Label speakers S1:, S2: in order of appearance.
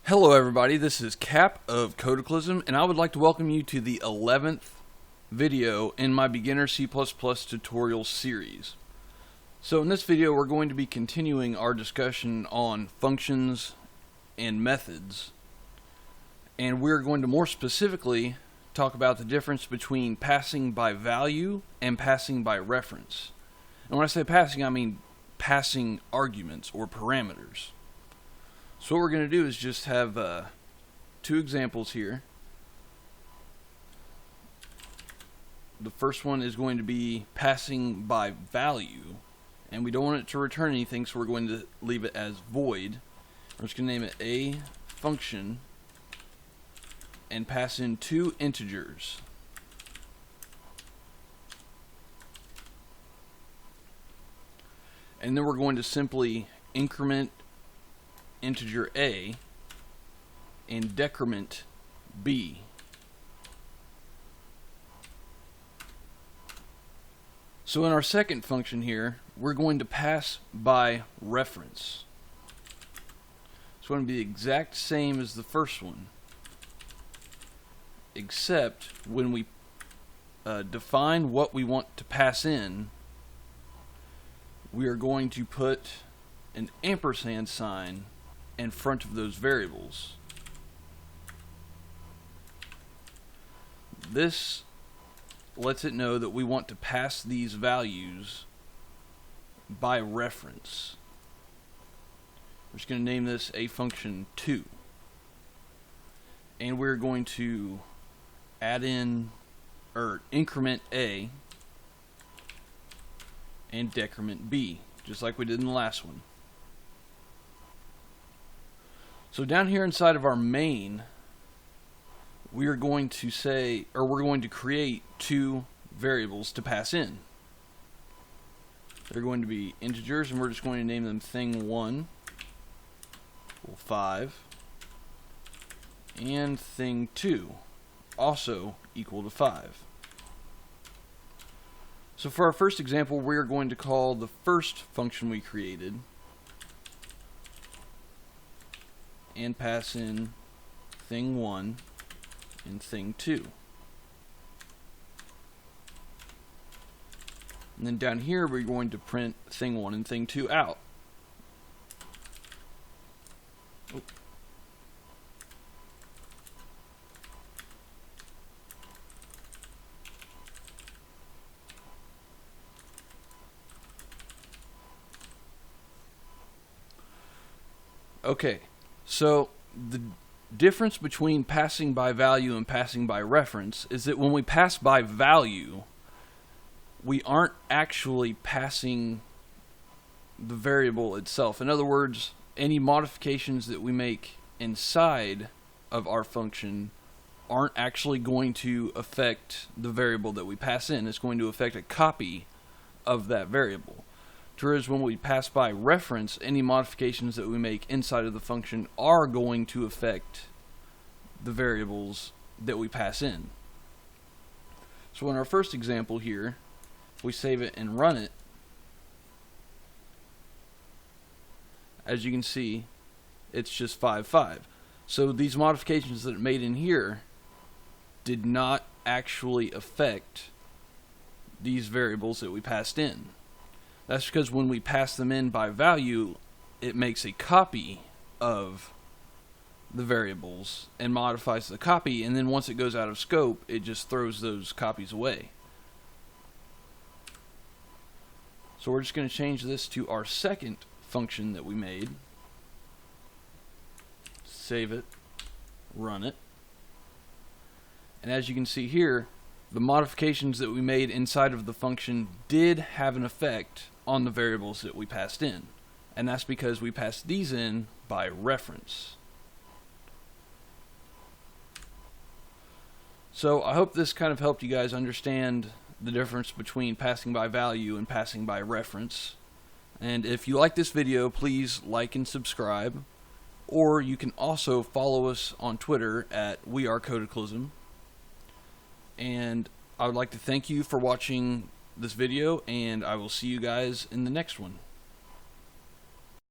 S1: Hello everybody, this is Cap of cODeAclysm, and I would like to welcome you to the 11th video in my Beginner C++ tutorial series. So in this video we're going to be continuing our discussion on functions and methods, and we're going to more specifically talk about the difference between passing by value and passing by reference. And when I say passing, I mean passing arguments or parameters. So what we're going to do is just have two examples here. The first one is going to be passing by value, and we don't want it to return anything, so we're going to leave it as void. We're just going to name it a function and pass in two integers. And then we're going to simply increment integer a and decrement b. So in our second function here, we're going to pass by reference. It's going to be the exact same as the first one, except when we define what we want to pass in, we are going to put an ampersand sign in front of those variables. This lets it know that we want to pass these values by reference. We're just going to name this a function 2, and we're going to add in or increment a and decrement b, just like we did in the last one. So down here inside of our main, we are going to say, or we're going to create two variables to pass in. They're going to be integers, and we're just going to name them thing1 equal 5 and thing2 also equal to 5. So for our first example, we are going to call the first function we created and pass in thing1 and thing2. And then down here we're going to print thing1 and thing2 out. Oh. Okay. So the difference between passing by value and passing by reference is that when we pass by value, we aren't actually passing the variable itself. In other words, any modifications that we make inside of our function aren't actually going to affect the variable that we pass in. It's going to affect a copy of that variable. Whereas when we pass by reference, any modifications that we make inside of the function are going to affect the variables that we pass in. So in our first example here, if we save it and run it, as you can see, it's just 5, 5. So these modifications that it made in here did not actually affect these variables that we passed in. That's because when we pass them in by value, it makes a copy of the variables and modifies the copy, and then once it goes out of scope, it just throws those copies away. So we're just going to change this to our second function that we made. Save it, run it. And as you can see here, the modifications that we made inside of the function did have an effect on the variables that we passed in, and that's because we passed these in by reference. So I hope this kind of helped you guys understand the difference between passing by value and passing by reference. And if you like this video, please like and subscribe, or you can also follow us on Twitter at @WeAreCodeAclysm. And I would like to thank you for watching this video, and I will see you guys in the next one.